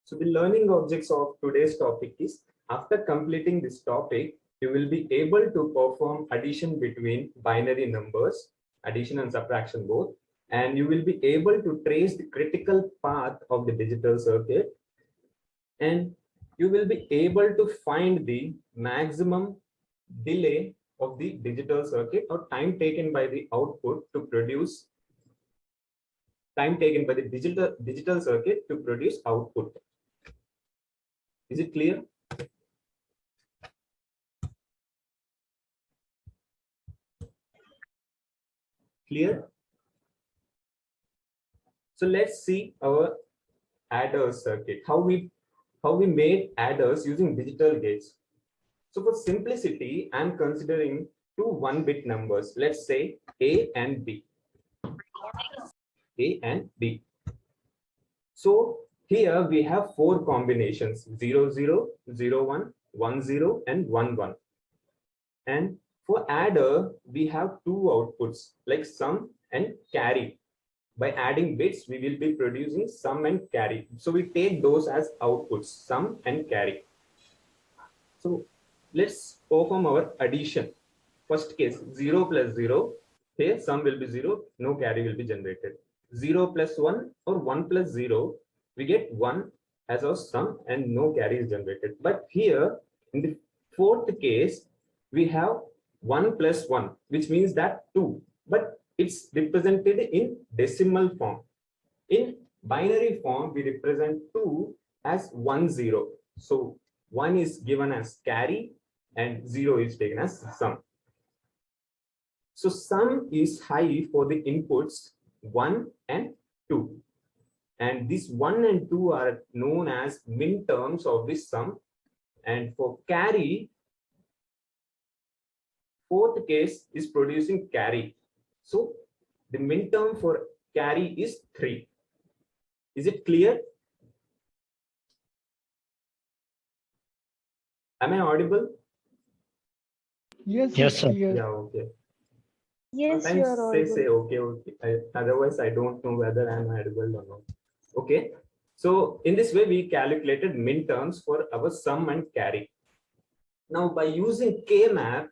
So the learning objects of today's topic is, after completing this topic, you will be able to perform addition between binary numbers, addition and subtraction both, and you will be able to trace the critical path of the digital circuit, and you will be able to find the maximum delay of the digital circuit or time taken by the output to produce, time taken by the digital circuit to produce output. Is it clear? Clear? So let's see our adder circuit, how we made adders using digital gates. So for simplicity, I'm considering two 1-bit numbers. Let's say A and B. A and B. So here we have 4 combinations: 0, 0, 0, 1, 1, 0, and 1, 1. And for adder, we have 2 outputs like sum and carry. By adding bits, we will be producing sum and carry. So we take those as outputs, sum and carry. So let's perform our addition. First case, 0 plus 0. Here sum will be 0, no carry will be generated. 0 plus 1 or 1 plus 0, we get 1 as our sum and no carry is generated. But here in the 4th case, we have 1 plus 1, which means that 2. But it's represented in decimal form. In binary form, we represent 2 as 1, 0. So 1 is given as carry and 0 is taken as sum. So sum is high for the inputs 1 and 2. And these 1 and 2 are known as min terms of this sum. And for carry, 4th case is producing carry. So the min term for carry is 3. Is it clear? Am I audible? Yes, Yes, sir. Yeah, okay. Yes, Sometimes you are audible. say okay. Otherwise, I don't know whether I'm audible or not. Okay. So in this way, we calculated min terms for our sum and carry. Now, by using K-map,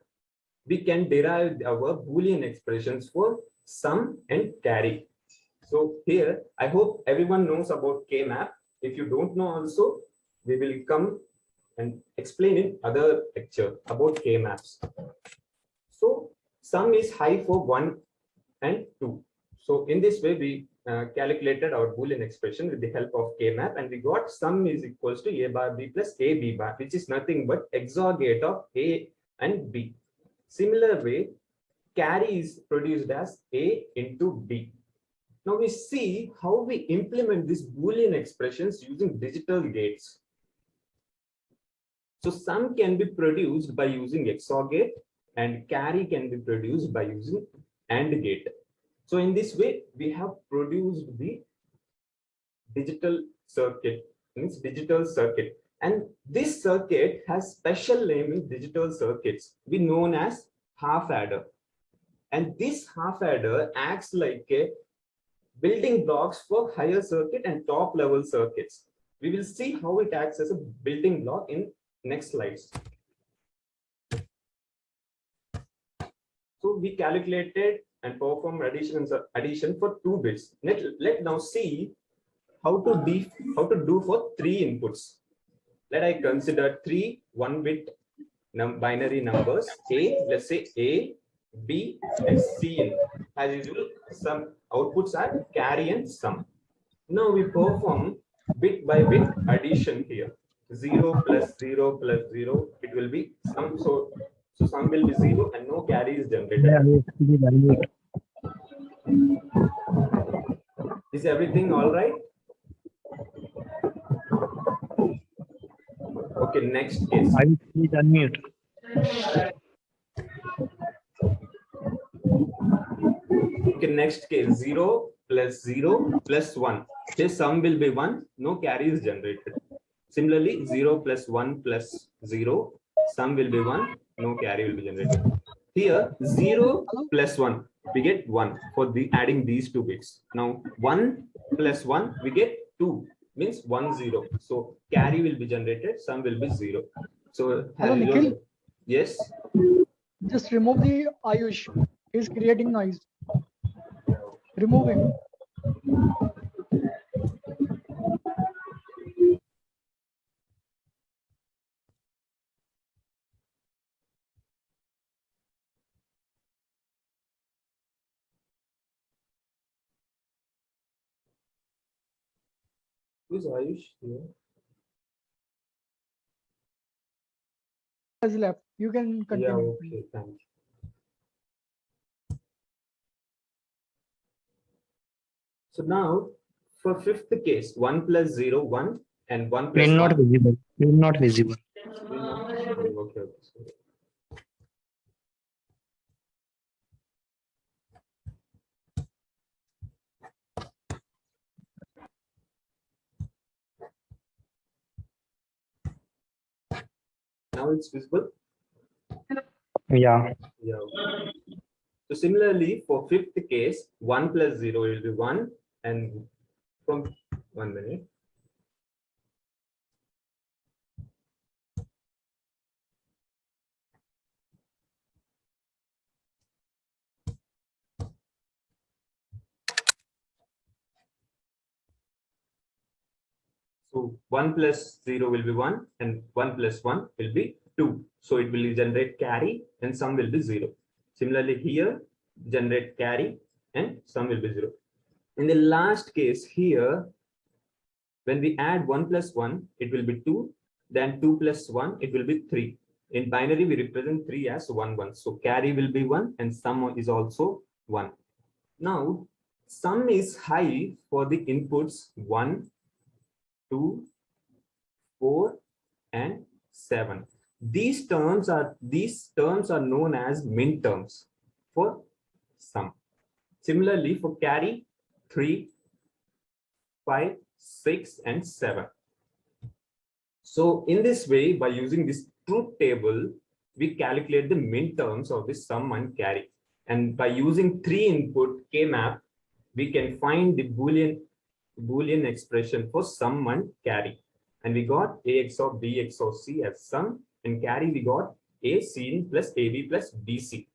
we can derive our Boolean expressions for sum and carry. So here, I hope everyone knows about K-map. If you don't know also, we will come and explain in other lecture about K-maps. So sum is high for 1 and 2. So in this way, we calculated our Boolean expression with the help of K-map, and we got sum is equals to A bar B plus A B bar, which is nothing but XOR gate of A and B. Similar way, carry is produced as A into B. Now we see how we implement these Boolean expressions using digital gates. So sum can be produced by using XOR gate and carry can be produced by using AND gate. So in this way, we have produced the digital circuit, means digital circuit. And this circuit has special name in digital circuits, we known as half adder. And this half adder acts like a building blocks for higher circuit and top level circuits. We will see how it acts as a building block in next slides. So we calculated and performed addition for 2 bits. Let now see how to do for 3 inputs. Let I consider 3 1-bit binary numbers A, let's say A, B, and C. As usual, some outputs are carry and sum. Now we perform bit by bit addition here. 0 plus 0 plus 0, it will be sum. So sum will be 0 and no carry is generated. Is everything all right? Okay, next case. I will please unmute. Okay, next case, 0 plus 0 plus 1. Here sum will be 1, no carry is generated. Similarly, 0 plus 1 plus 0, sum will be 1, no carry will be generated. Here, 0 plus 1, we get 1 for adding these 2 bits. Now, 1 plus 1, we get 2. means 1 0. So carry will be generated, sum will be 0. So Hello, Nikhil. Yes. Just remove the Ayush. He's creating noise. Remove him. Who's Ayush here? Has left. You can continue. Yeah, okay, thank you. So now for fifth case, 1 plus 0, 1 and 1 plus 1. Not visible. Not visible. Okay, okay. Now it's visible. Yeah. Yeah. So similarly, for fifth case, 1 plus 0 will be 1, and from 1 minute. So 1 plus 0 will be 1, and 1 plus 1 will be 2. So it will generate carry and sum will be 0. Similarly, here generate carry and sum will be 0. In the last case here, when we add 1 plus 1, it will be 2. Then 2 plus 1, it will be 3. In binary, we represent 3 as 1, 1. So carry will be 1 and sum is also 1. Now, sum is high for the inputs 1, 2, 4, and 7. These terms are known as min terms for sum. Similarly, for carry, 3, 5, 6, and 7. So in this way, by using this truth table, we calculate the min terms of the sum and carry. And by using 3 input K-map, we can find the Boolean expression for sum and carry. And we got A XOR B XOR C as sum, and carry we got A C plus AB plus BC.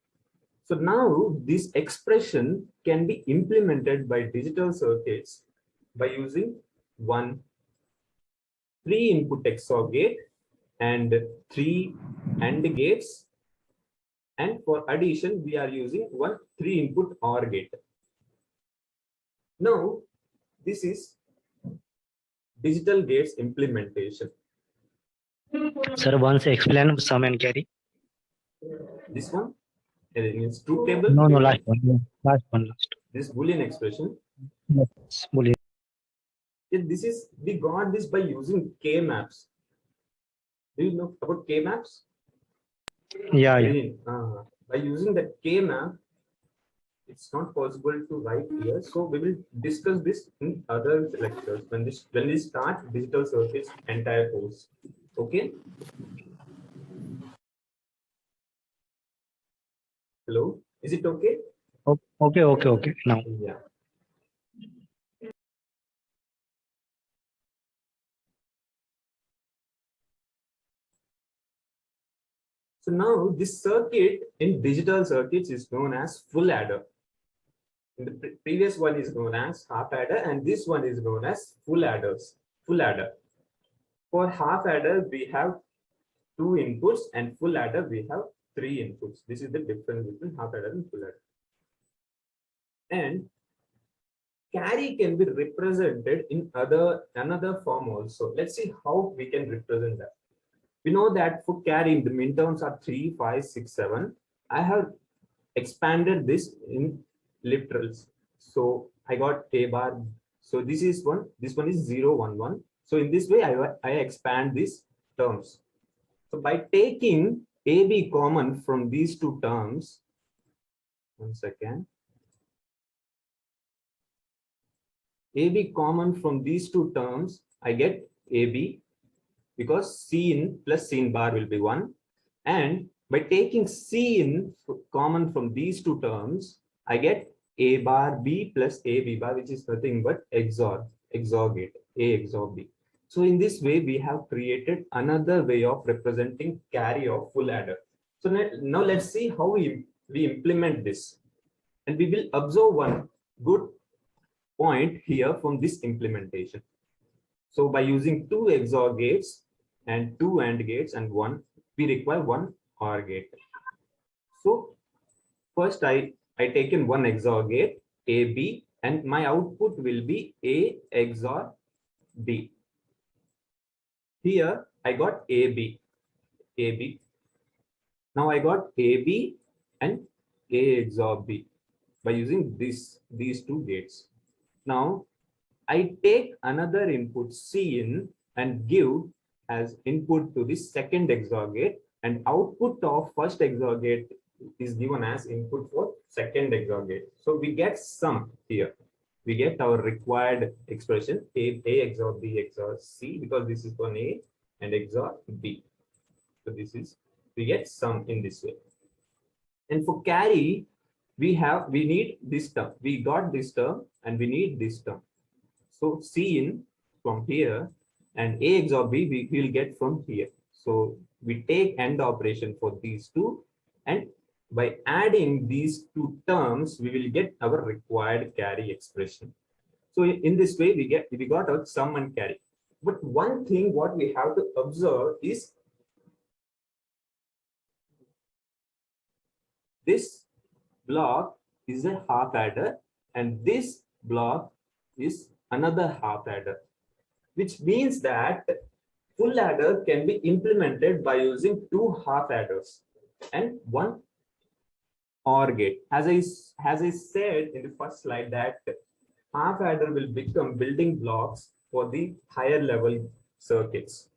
So now this expression can be implemented by digital circuits by using 3 input XOR gate and 3 AND gates. And for addition, we are using 3 input OR gate. Now, this is digital gates implementation. Sir, once explain sum and carry. This one, it's truth table. No, last one. Last. This Boolean expression. Yes, Boolean. We got this by using K maps. Do you know about K maps? Yeah. By using the K map, it's not possible to write here. So we will discuss this in other lectures when we start digital circuits entire course. Okay. Hello, is it okay? Okay. Now. Yeah. So now this circuit in digital circuits is known as full adder. In the previous one is known as half adder, and this one is known as full adder. For half adder, we have 2 inputs, and full adder, we have 3 inputs. This is the difference between half adder and full adder. And carry can be represented in another form also. Let's see how we can represent that. We know that for carry, the min terms are 3, 5, 6, 7. I have expanded this in literals. So I got A bar. So this is 1. This one is 0, 1, 1. So in this way, I expand these terms. So by taking AB common from these 2 terms, 1 second. AB common from these 2 terms, I get AB, because C in plus C in bar will be 1. And by taking C in common from these 2 terms, I get A bar B plus AB bar, which is nothing but XOR gate. A XOR B. So in this way, we have created another way of representing carry of full adder. So now let's see how we implement this. And we will observe one good point here from this implementation. So by using 2 XOR gates and 2 AND gates and 1, we require 1 OR gate. So first I taken 1 XOR gate AB, and my output will be A XOR B. Here I got AB. Now I got AB and A XOR B by using these 2 gates. Now I take another input C in and give as input to the second XOR gate, and output of first XOR gate is given as input for second XOR gate. So we get sum here. We get our required expression A XOR B XOR C, because this is for A, and XOR B. So we get sum in this way. And for carry, we need this term. We got this term and we need this term. So C in from here and A XOR B we will get from here. So we take AND operation for these two, and by adding these two terms, we will get our required carry expression. So in this way, we got our sum and carry. But one thing what we have to observe is this block is a half adder and this block is another half adder, which means that full adder can be implemented by using 2 half adders and 1 OR gate. As I said in the first slide, that half adder will become building blocks for the higher level circuits.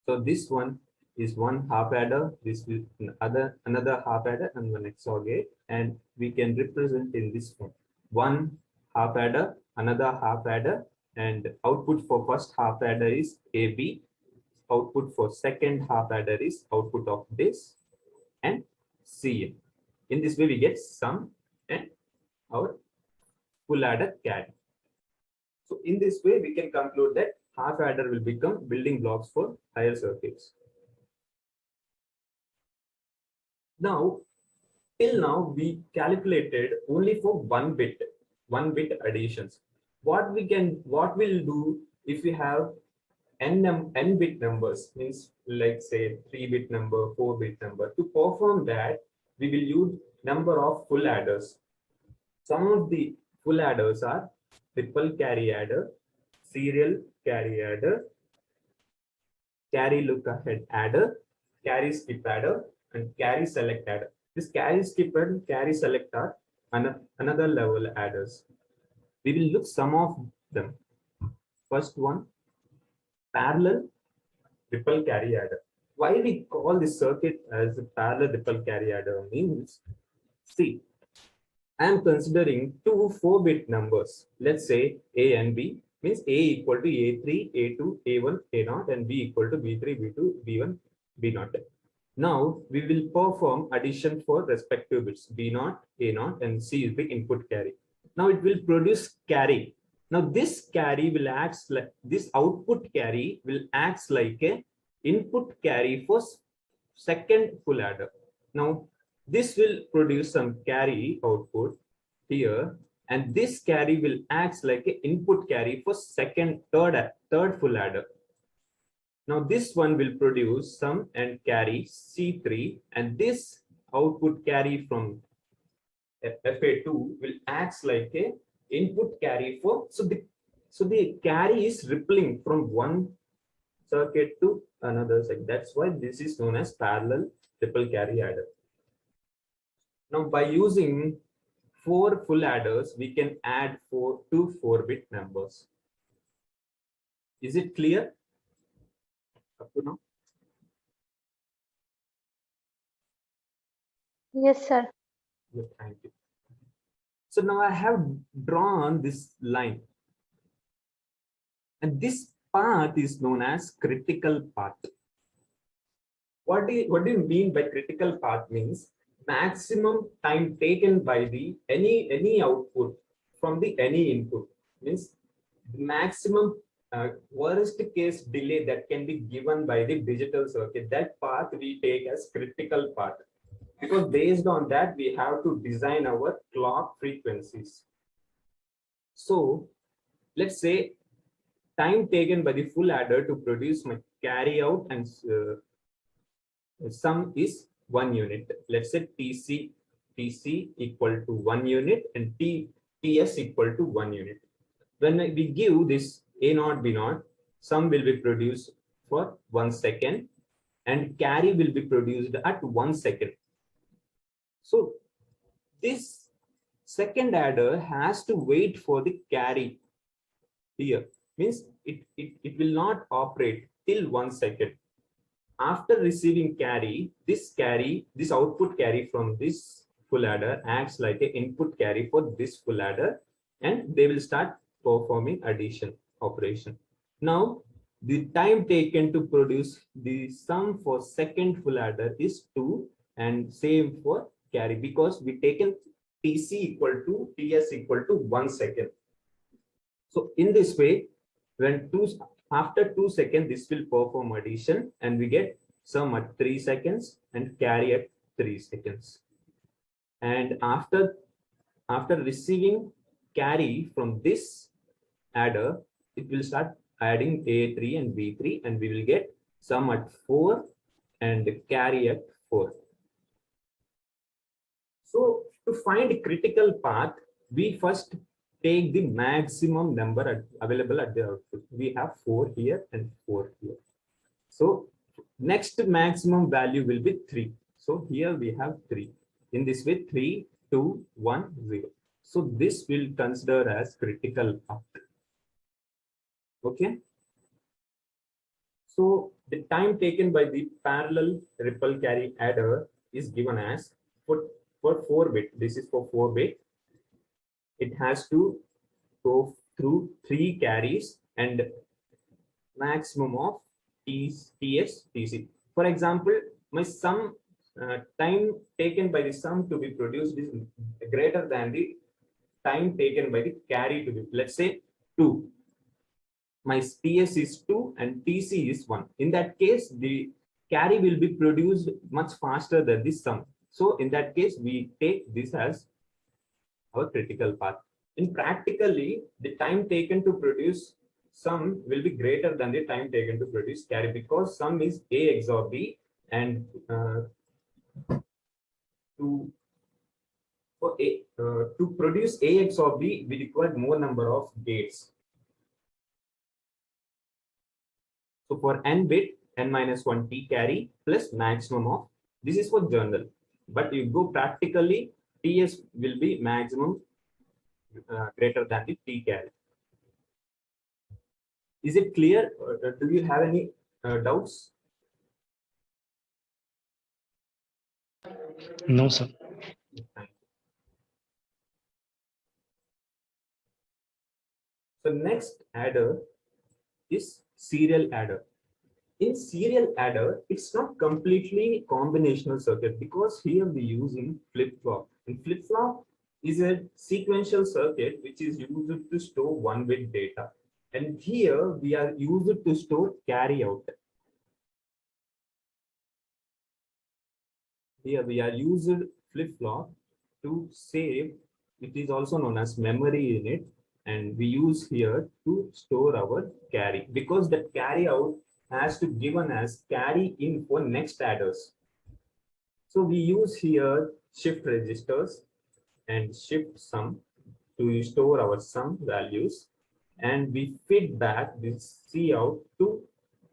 So this one is 1 half adder, this is another half adder and 1 XOR gate, and we can represent in this form: 1 half adder, another half adder, and output for first half adder is AB, output for second half adder is output of this, and C. In this way we get sum and our full adder carry. So in this way we can conclude that half adder will become building blocks for higher circuits. Now, till now we calculated only for 1 bit additions. What we'll do if we have n bit numbers, means like say 3-bit number, 4-bit number. To perform that, we will use number of full adders. Some of the full adders are triple carry adder, serial carry adder, carry look ahead adder, carry skip adder, and carry select adder. This carry skip and carry select are another level adders. We will look some of them. First one, parallel ripple carry adder. Why we call this circuit as a parallel ripple carry adder means, see, I am considering 2 4-bit numbers. Let's say A and B, means A equal to A3, A2, A1, A0, and B equal to B3, B2, B1, B0. Now we will perform addition for respective bits B0, A0, and C is the input carry. Now it will produce carry. Now this carry will act like this output carry will act like a input carry for second full adder. Now this will produce some carry output here, and this carry will act like an input carry for third full adder. Now this one will produce sum and carry C3, and this output carry from FA2 will act like a input carry for, so the carry is rippling from one circuit to another circuit. That's why this is known as parallel ripple carry adder. Now by using 4 full adders, we can add 2 4-bit numbers. Is it clear up to now? Yes, sir. Yes, thank you. So now I have drawn this line, and this path is known as critical path. What do you mean by critical path? Means maximum time taken by the any output from the any input, means maximum worst case delay that can be given by the digital circuit. That path we take as critical path, because based on that we have to design our clock frequencies. So let's say time taken by the full adder to produce my carry out and sum is 1 unit. Let's say TC equal to 1 unit and TS equal to 1 unit. When we give this A0 B0, sum will be produced for 1 second and carry will be produced at 1 second. So this second adder has to wait for the carry here, means it will not operate till 1 second. After receiving carry, this output carry from this full adder acts like an input carry for this full adder, and they will start performing addition operation. Now the time taken to produce the sum for second full adder is 2, and same for carry, because we taken TC equal to TS equal to 1 second. So in this way, when after 2 seconds, this will perform addition and we get sum at 3 seconds and carry at 3 seconds. And after receiving carry from this adder, it will start adding A3 and B3, and we will get sum at 4 and carry at 4. So to find critical path, we first take the maximum number available at the output. We have 4 here and 4 here. So next maximum value will be 3. So here we have 3. In this way, 3, 2, 1, 0. So this will consider as critical path. Okay. So the time taken by the parallel ripple carry adder is given as for 4-bit. This is for 4-bit. It has to go through 3 carries and maximum of TS, TC. For example, my sum time taken by the sum to be produced is greater than the time taken by the carry to be, let's say 2. My TS is 2 and TC is 1. In that case, the carry will be produced much faster than the sum. So in that case, we take this as our critical path. In practically, the time taken to produce sum will be greater than the time taken to produce carry, because sum is A XOR B, and to produce A XOR B, we require more number of gates. So for n bit, n-1 T carry plus maximum of, this is for journal, but you go practically, TS will be maximum greater than the T carry. Is it clear? Do you have any doubts? No, sir. Thank you. So next adder is serial adder. In serial adder, it's not completely combinational circuit, because here we using flip-flop. And flip-flop is a sequential circuit which is used to store 1-bit data. And here we are used to store carry out. Here we are used flip-flop to save, it is also known as memory unit, and we use here to store our carry, because that carry out has to given as carry in for next adders. So we use here shift registers and shift sum to store our sum values, and we feed back this C out to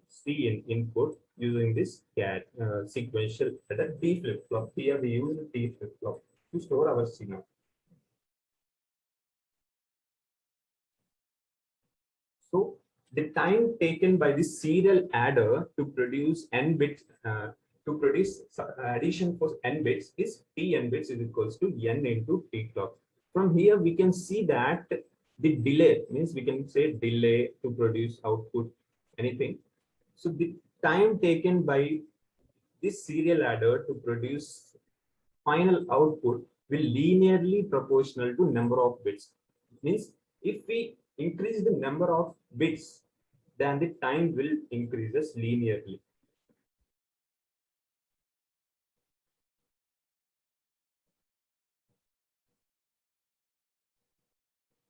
C in input using this sequential adder T flip-flop. Here we use the T flip-flop to store our signal. So the time taken by the serial adder to produce n bits, to produce addition for n bits is T n bits is equals to n into T clock. From here we can see that the delay, means we can say delay to produce output, anything. So the time taken by this serial adder to produce final output will linearly proportional to number of bits. Means if we increase the number of bits, then the time will increases linearly.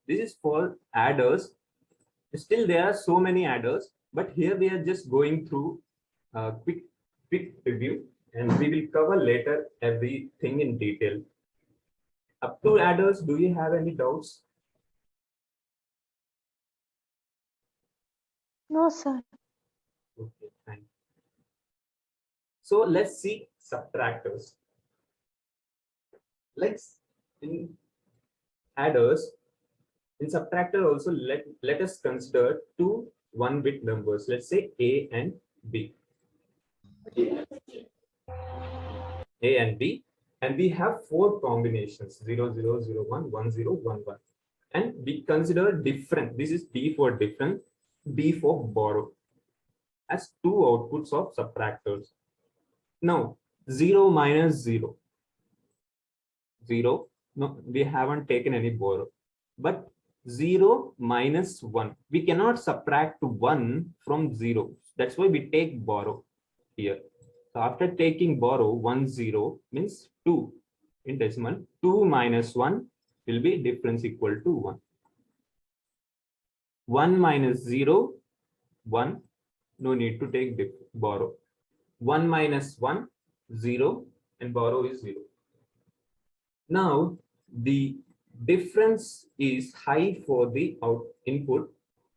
This is for adders. Still there are so many adders, but here we are just going through a quick review, and we will cover later everything in detail. Up to adders, do you have any doubts? No, sir. Okay, thank you. So let's see subtractors. Let's in adders, in subtractor also let us consider two 1-bit numbers. Let's say A and B. A and B, and we have 4 combinations 0, 0, 0, 1, 1, 0, 1, 1. And we consider different. This is D for different, B for borrow, as 2 outputs of subtractors. Now 0 minus 0. 0, no, we haven't taken any borrow, but 0 minus 1. We cannot subtract 1 from 0. That's why we take borrow here. So after taking borrow, 1, 0 means 2 in decimal. 2 minus 1 will be difference equal to 1. 1 minus 0, 1. No need to take borrow. 1 minus 1, 0, and borrow is 0. Now the difference is high for the input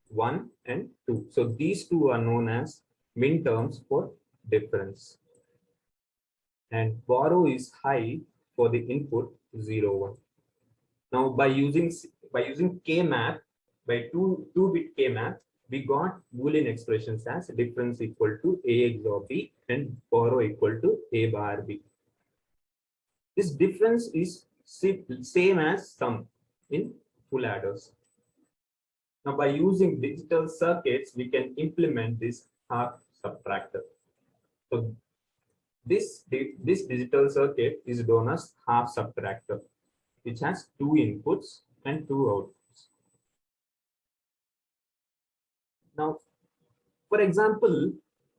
1 and 2. So these two are known as min terms for difference. And borrow is high for the input 0, 1. Now by using K-map, by 2-bit K-map, we got Boolean expressions as difference equal to A XOR B and borrow equal to A bar B. This difference is same as sum in full adders. Now by using digital circuits, we can implement this half subtractor. So this digital circuit is known as half subtractor, which has 2 inputs and 2 outputs. Now, for example,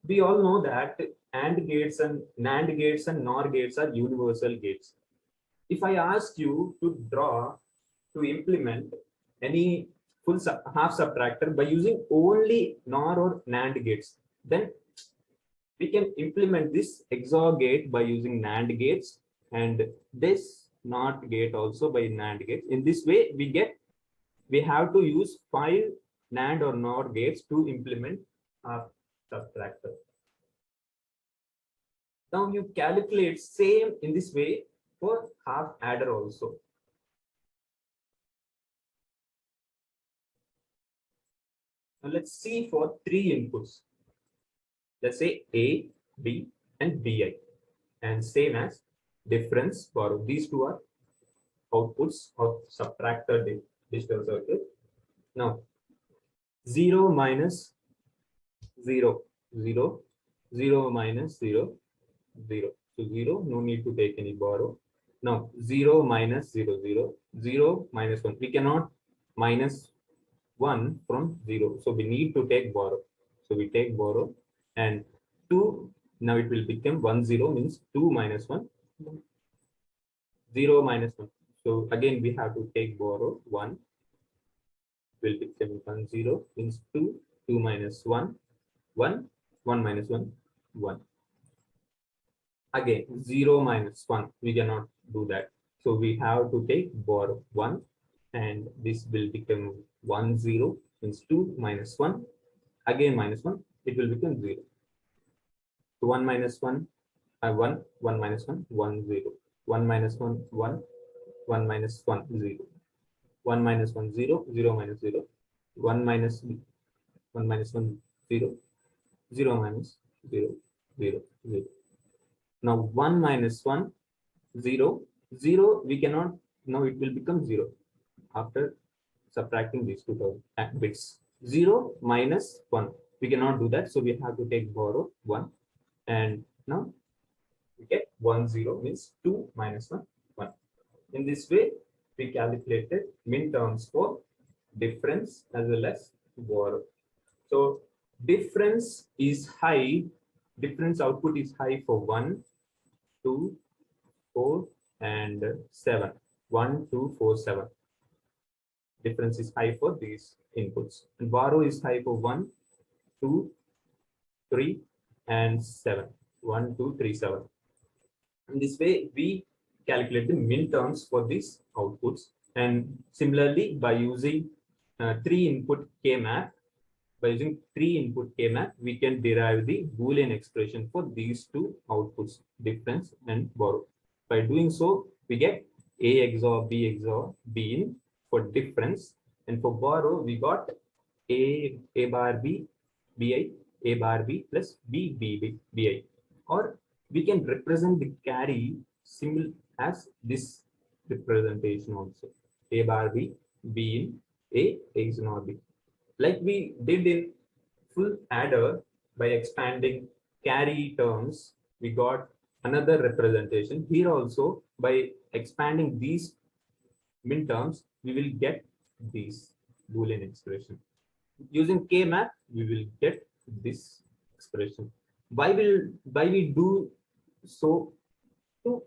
we all know that AND gates and NAND gates and NOR gates are universal gates. If I ask you to implement any full half subtractor by using only NOR or NAND gates, then we can implement this XOR gate by using NAND gates and this NOT gate also by NAND gates. In this way, we have to use 5 NAND or NOR gates to implement half subtractor. Now you calculate same in this way for half adder also. Now let's see for 3 inputs. Let's say A, B, and BI, and same as difference borrow. These two are outputs of subtractor digital circuit. Now 0 minus 0, 0, 0 minus 0, 0. So 0, no need to take any borrow. Now 0 minus 0, 0, 0 minus 1. We cannot minus 1 from 0. So we need to take borrow. So we take borrow, and 2, now it will become 1, 0 means 2 minus 1, 0 minus 1. So again we have to take borrow 1, will become 1, 0 means 2, 2 minus 1, 1, 1 minus 1, 1. Again 0 minus 1, we cannot do that. So we have to take borrow 1, and this will become 1, 0 means 2 minus 1, again minus 1, it will become 0. So 1 minus 1, 1, 1 minus 1, 1, 0. 1 minus 1, 1, 1 minus 1, 0. 1 minus 1, 0, 0 minus 0. 1 minus 1 minus 1, 0, 0 minus 0, 0, 0. Now 1 minus 1, 0, 0, we cannot, now it will become 0 after subtracting these 2 bits. 0 minus 1, we cannot do that, so we have to take borrow 1, and now we get 1 0 means 2 minus 1 1. In this way, we calculated min terms for difference as well as borrow. So difference is high, difference output is high for 1, 2, 4, and 7. 1, 2, 4, 7. Difference is high for these inputs. And borrow is high for 1, 2, 3, and 7. 1, 2, 3, 7. In this way, we calculate the min terms for these outputs. And similarly, by using 3-input K-map, we can derive the Boolean expression for these two outputs, difference and borrow. By doing so, we get A XOR B in for difference, and for borrow, we got A bar B Bi, A bar B plus B Bi, or we can represent the carry similar as this representation also. A bar B in A XOR B. Like we did in full adder, by expanding carry terms, we got another representation. Here also, by expanding these min terms, we will get these Boolean expression. Using K-map, we will get this expression. Why we do so? To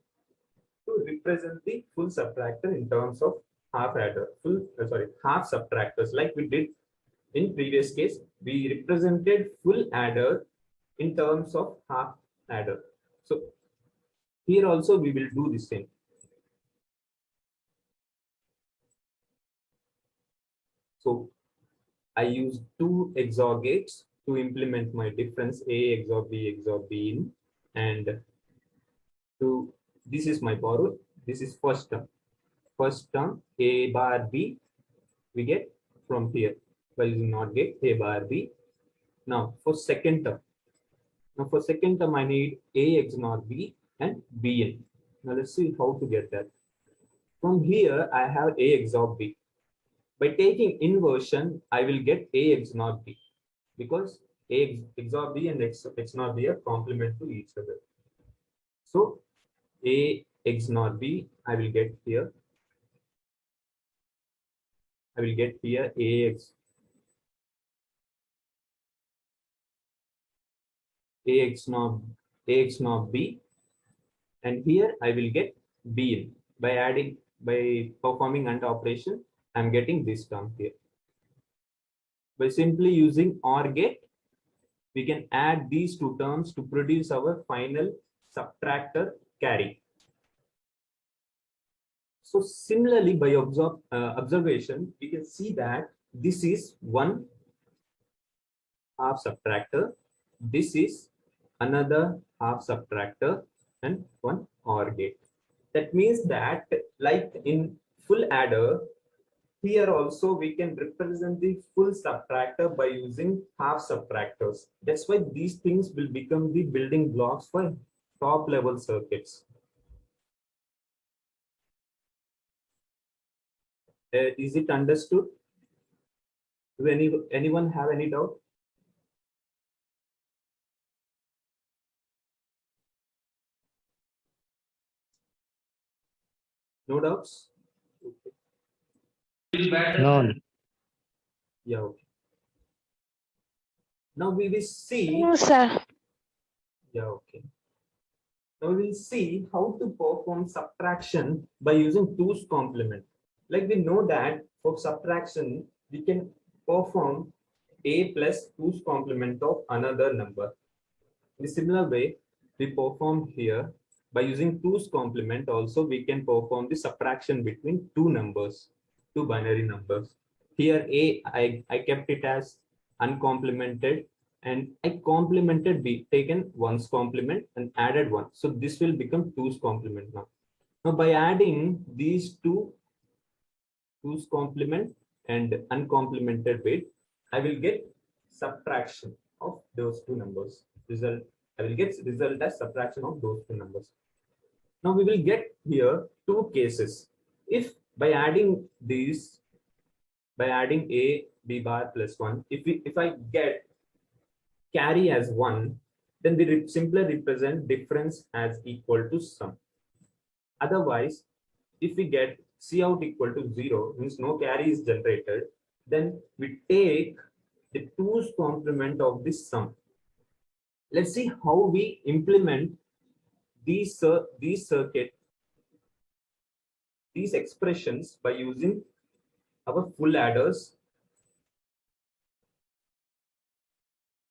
represent the full subtractor in terms of half adder, half subtractors, like we did in previous case. We represented full adder in terms of half adder. So here also we will do the same. So I use 2 XOR gates to implement my difference A XOR B in, and this is my borrow. This is first term. First term A bar B we get from here by using NOT gate, A bar B. Now for second term. I need A XOR B and B in. Now let's see how to get that. From here I have A XOR B. By taking inversion, I will get A XOR B, because A XOR B and XOR B are complement to each other. So A XOR B, I will get here. I will get here A XOR B, and here I will get B in. By performing AND operation, I'm getting this term here. By simply using OR gate, we can add these two terms to produce our final subtractor carry. So similarly, by observation, we can see that this is one half subtractor, this is another half subtractor, and one OR gate. That means that, like in full adder, here also we can represent the full subtractor by using half subtractors. That's why these things will become the building blocks for top level circuits. Is it understood? Do anyone have any doubt? No doubts? No. Yeah, okay. Now we will see. No, sir. Yeah, okay. Now we will see how to perform subtraction by using 2's complement. Like we know that for subtraction, we can perform A plus 2's complement of another number. In a similar way, we perform here by using 2's complement. Also, we can perform the subtraction between two numbers, two binary numbers. Here A, I kept it as uncomplemented, and I complemented B, taken 1's complement and added 1. So this will become 2's complement now. Now by adding these 2's complement and uncomplemented bit, I will get subtraction of those two numbers. I will get result as subtraction of those two numbers. Now we will get here two cases. If by adding these, by adding A, B bar plus 1, if I get carry as 1, then we simply represent difference as equal to sum. Otherwise, if we get Cout equal to 0, means no carry is generated, then we take the 2's complement of this sum. Let's see how we implement these expressions by using our full adders.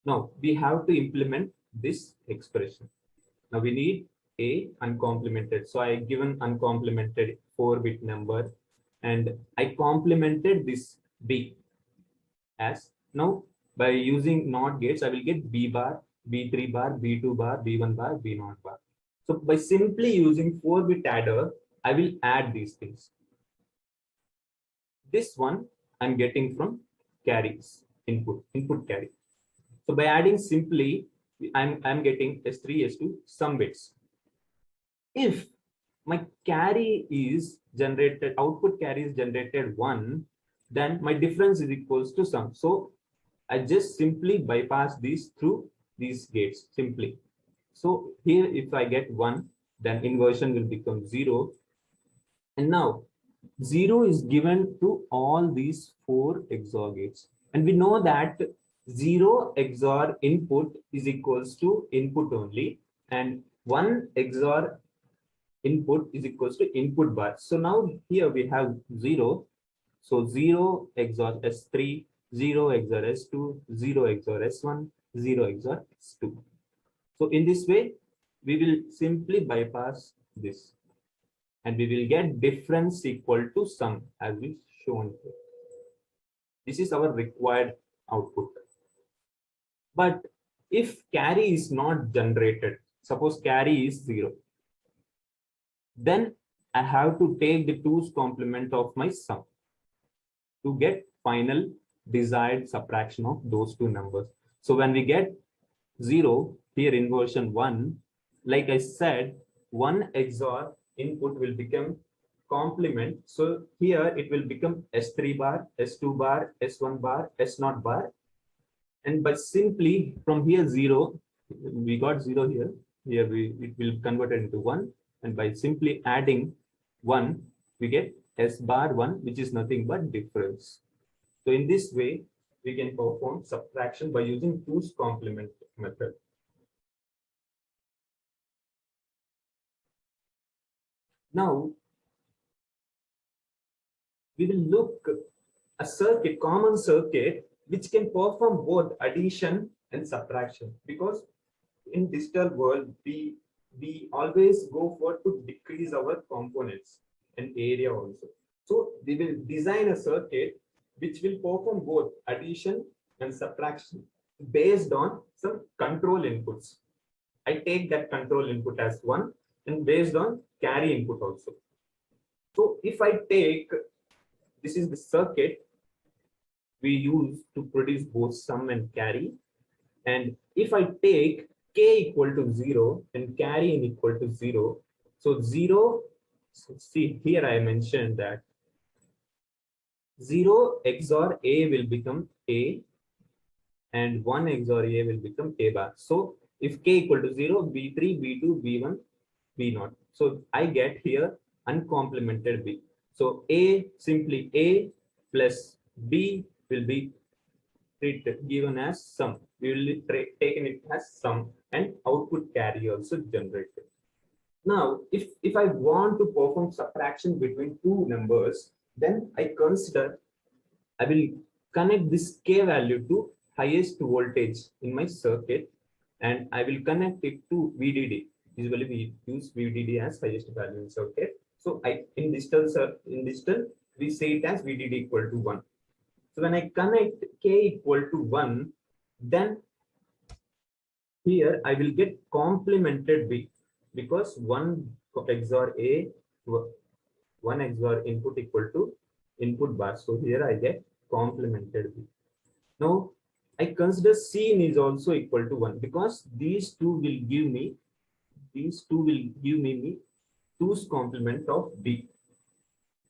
Now we have to implement this expression. Now we need a uncomplemented. So I given uncomplemented 4-bit number and I complemented this b as, now by using NOT gates, I will get b bar, b3 bar, b2 bar, b1 bar, b0 bar. So by simply using 4-bit adder, I will add these things. This one I'm getting from carries, input carry. So by adding simply, I'm getting S3, S2, some bits. If my carry is generated, output carry is generated 1, then my difference is equals to sum. So I just simply bypass these through these gates simply. So here if I get 1, then inversion will become 0. And now 0 is given to all these 4 XOR gates. And we know that 0 XOR input is equals to input only, and 1 XOR input is equals to input bar. So now here we have 0. So 0 XOR S3, 0 XOR S2, 0 XOR S1, 0 XOR S2. So in this way, we will simply bypass this and we will get difference equal to sum as we shown here. This is our required output. But if carry is not generated, suppose carry is 0, then I have to take the 2's complement of my sum to get final desired subtraction of those 2 numbers. So when we get 0, here inversion 1, like I said, 1 XOR input will become complement. So here it will become S3 bar, S2 bar, S1 bar, S0 bar. And by simply from here 0, we got 0 here. Here it will convert it into 1. And by simply adding 1, we get S bar 1, which is nothing but difference. So in this way, we can perform subtraction by using 2's complement method. Now, we will look a circuit, common circuit, which can perform both addition and subtraction, because in digital world, we always go for to decrease our components and area also. So we will design a circuit which will perform both addition and subtraction based on some control inputs. I take that control input as 1 and based on carry input also. So if I take, this is the circuit we use to produce both sum and carry. And if I take k equal to 0 and carry in equal to 0, so 0, so see here I mentioned that 0 XOR A will become A and 1 XOR A will become A bar. So if k equal to 0, B3, B2, B1, B0. So I get here uncomplemented B. So A, simply A plus B will be given as sum. We will taken it as sum and output carry also generated. Now, if I want to perform subtraction between 2 numbers, then I will connect this k value to highest voltage in my circuit, and I will connect it to VDD. Usually we use VDD as highest value in circuit. So in digital we say it as VDD equal to 1. So when I connect k equal to 1, then here I will get complemented B, because 1 XOR A, 1 XOR input equal to input bar. So here I get complemented B. Now I consider Cin is also equal to 1, because these two will give me 2's complement of B.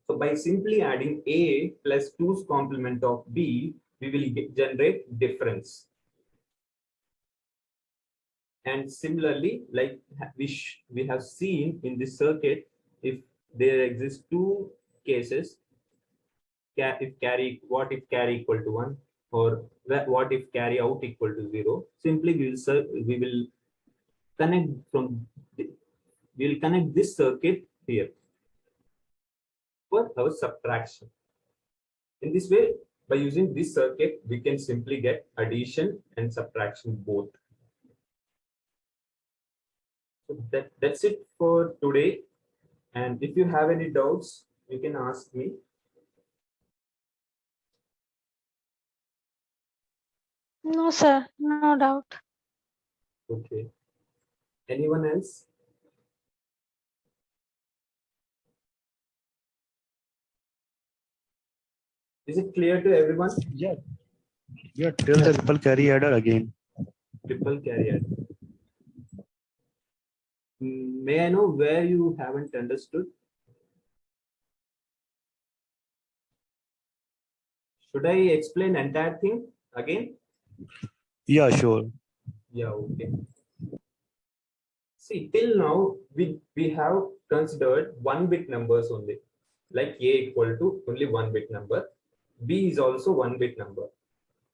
So by simply adding A plus 2's complement of B, we will generate difference. And similarly, like we have seen in this circuit, if there exist two cases, if carry, what if carry equal to 1, or what if carry out equal to 0, simply we will connect from we will connect this circuit here for our subtraction. In this way, by using this circuit, we can simply get addition and subtraction both. So that's it for today. And if you have any doubts, you can ask me. No, sir, no doubt. Okay. Anyone else? Is it clear to everyone? Yeah. Yeah, tell the ripple carry adder again. Triple carry adder. May I know where you haven't understood? Should I explain entire thing again? Yeah, sure. Yeah, okay. See, till now, we have considered 1-bit numbers only, like A equal to only 1-bit number. B is also 1-bit number.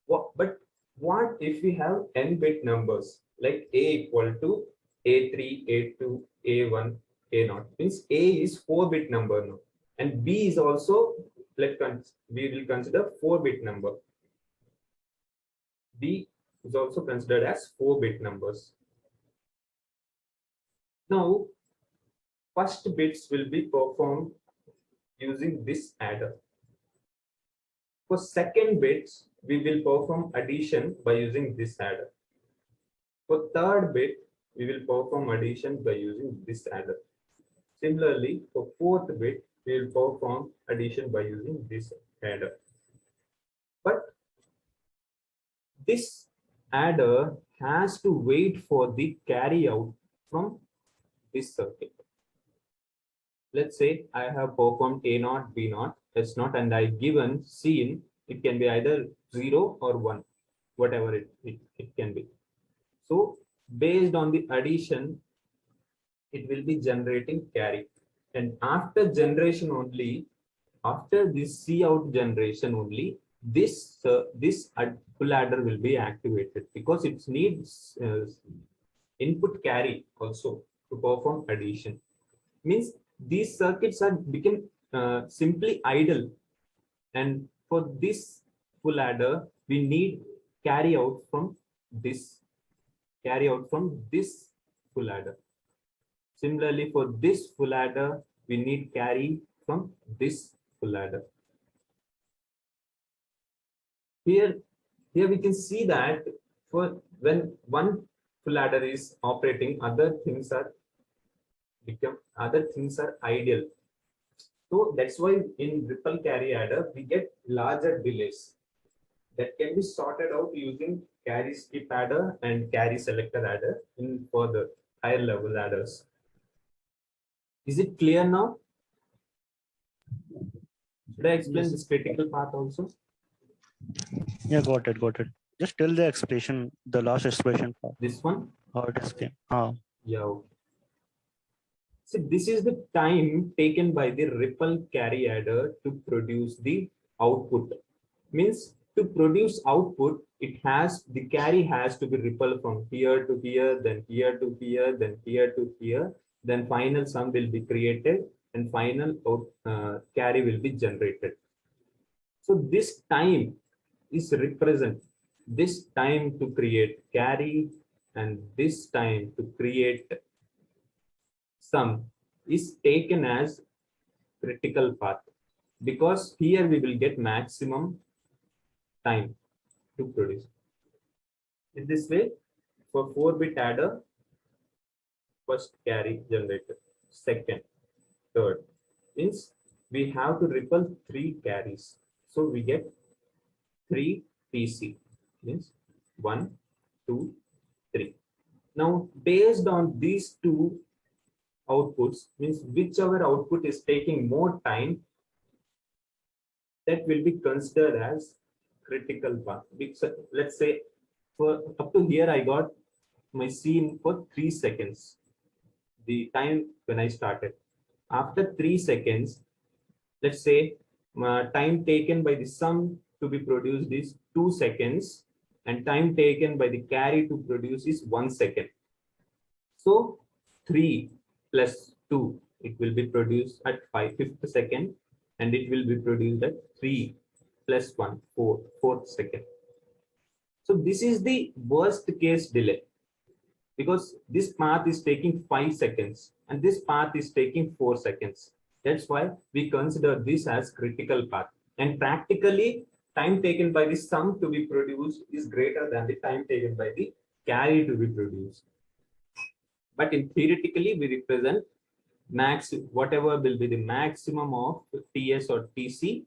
But what if we have n-bit numbers, like A equal to A3, A2, A1, A0? Means A is 4-bit number now. And B is also, we will consider 4-bit number. B is also considered as 4-bit numbers. Now, first bits will be performed using this adder. For second bits, we will perform addition by using this adder. For third bit, we will perform addition by using this adder. Similarly, for fourth bit, we will perform addition by using this adder. But this adder has to wait for the carry out from this circuit. Let's say I have performed A0, B0, S0, and I given C, it can be either 0 or 1, whatever it can be. So based on the addition, it will be generating carry. And after generation only, after this C out generation only, this full adder will be activated, because it needs input carry also to perform addition. Means these circuits are become simply idle, and for this full adder we need carry out from this full adder. Similarly, for this full adder we need carry from this full adder. Here we can see that for when one full adder is operating, other things are ideal. So that's why in ripple carry adder we get larger delays that can be sorted out using carry skip adder and carry selector adder in further higher level adders. Is it clear now? Should I explain this critical part also? Yeah, got it. Just tell the expression, the last expression part. This one? How it is came. Yeah. Okay. So this is the time taken by the ripple carry adder to produce the output. Means to produce output, the carry has to be ripple from here to here, then here to here, then here to here, then final sum will be created and final carry will be generated. So this time is represent this time to create carry and this time to create sum is taken as critical path, because here we will get maximum time to produce. In this way, for 4-bit adder, first carry generated, second, third, means we have to ripple 3 carries. So we get 3 PC, means 1, 2, 3. Now, based on these two outputs, means whichever output is taking more time, that will be considered as critical path. Let's say for up to here I got my scene for 3 seconds, the time when I started. After 3 seconds, let's say time taken by the sum to be produced is 2 seconds and time taken by the carry to produce is 1 second. So 3 plus 2, it will be produced at 5th second, and it will be produced at 3 plus 1, 4th second. So this is the worst case delay, because this path is taking 5 seconds and this path is taking 4 seconds. That's why we consider this as critical path. And practically, time taken by the sum to be produced is greater than the time taken by the carry to be produced. But in theoretically, we represent max, whatever will be the maximum of TS or TC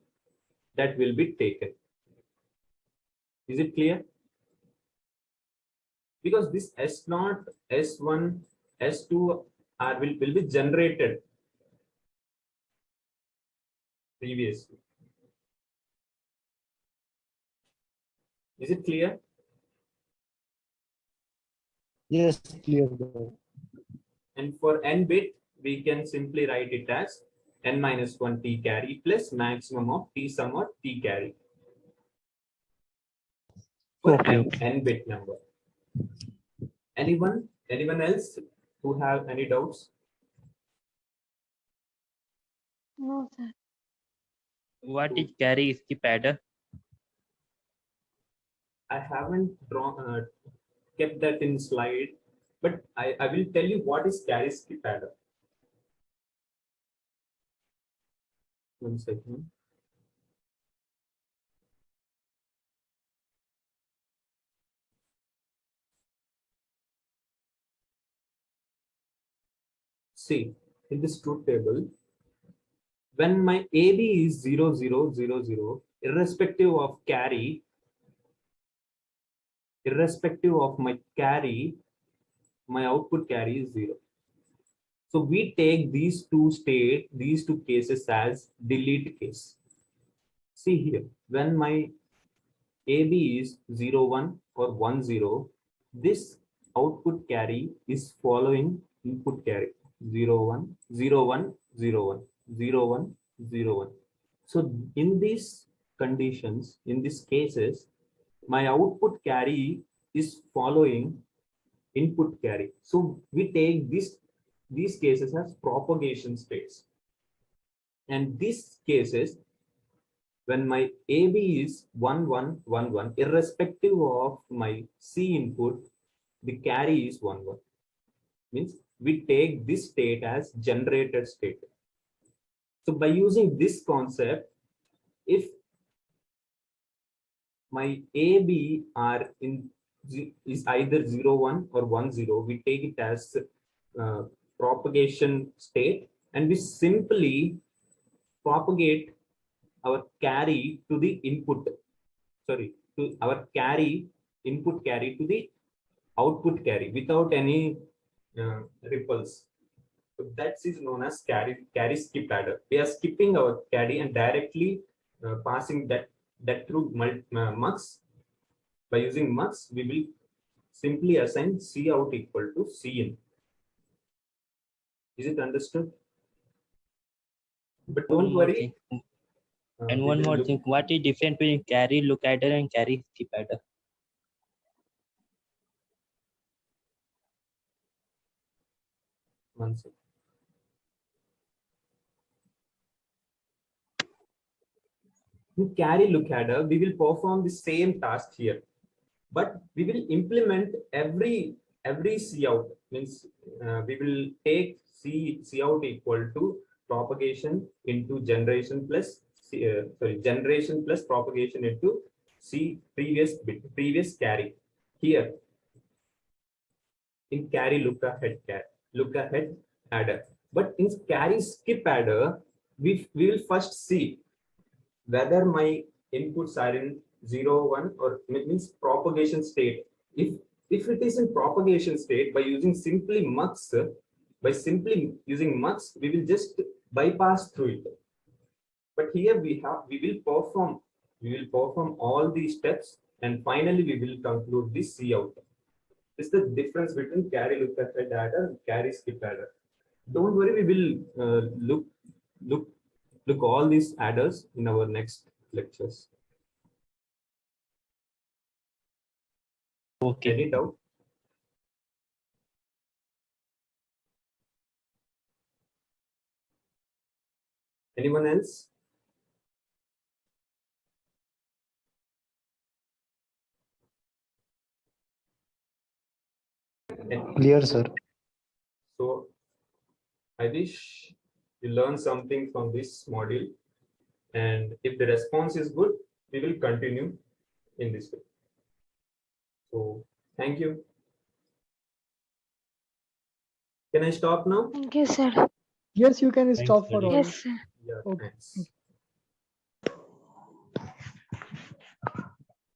that will be taken. Is it clear? Because this S0, S1, S2 will be generated previously. Is it clear? Yes, clear. And for n bit, we can simply write it as n minus 1 t carry plus maximum of t sum or t carry. For Okay. n bit number. Anyone else who have any doubts? No, sir. What is carry skip adder? I haven't drawn kept that in slide, but I will tell you what is carry skip adder. 1 second. See, in this truth table, when my AB is 0, 0, 0, 0, irrespective of carry, irrespective of my carry, my output carry is 0. So we take these two cases as delete case. See here, when my AB is 0, 1 or 1, 0, this output carry is following input carry 0, 1, 0, 1, 0, 1, 0, 1, 0, 1. So in these conditions, in these cases, my output carry is following input carry. So we take these cases as propagation states. And these cases, when my AB is 1, 1, 1, 1, irrespective of my C input, the carry is 1, 1. Means we take this state as generated state. So by using this concept, if my AB are is either 0, 1 or 1, 0, we take it as propagation state, and we simply propagate our carry to the input, to our carry, input carry to the output carry without any ripples. So that is known as carry skip adder. We are skipping our carry and directly passing that through mux. By using mux, we will simply assign C out equal to C in. Is it understood? But don't worry. And one more thing, what is difference between carry look adder and carry skip adder? One second. In carry look adder, we will perform the same task here, but we will implement every C out. Means we will take C out equal to propagation into generation plus generation plus propagation into C previous carry. Here in carry look ahead adder, but in carry skip adder, we will first see whether my inputs are in 0, 1 or means propagation state. If it is in propagation state, by using simply mux, we will just bypass through it. But here we will perform all these steps, and finally we will conclude this C out. is the difference between carry look ahead adder and carry skip adder. Don't worry, we will look all these adders in our next lectures. Okay. Any doubt? Anyone else? Clear, sir. So I wish you learn something from this module, and if the response is good, we will continue in this way. So thank you. Can I stop now? Thank you, sir. Yes, you can Thanks, stop for Rajesh. all. Yes, sir. Yeah, Okay. thanks.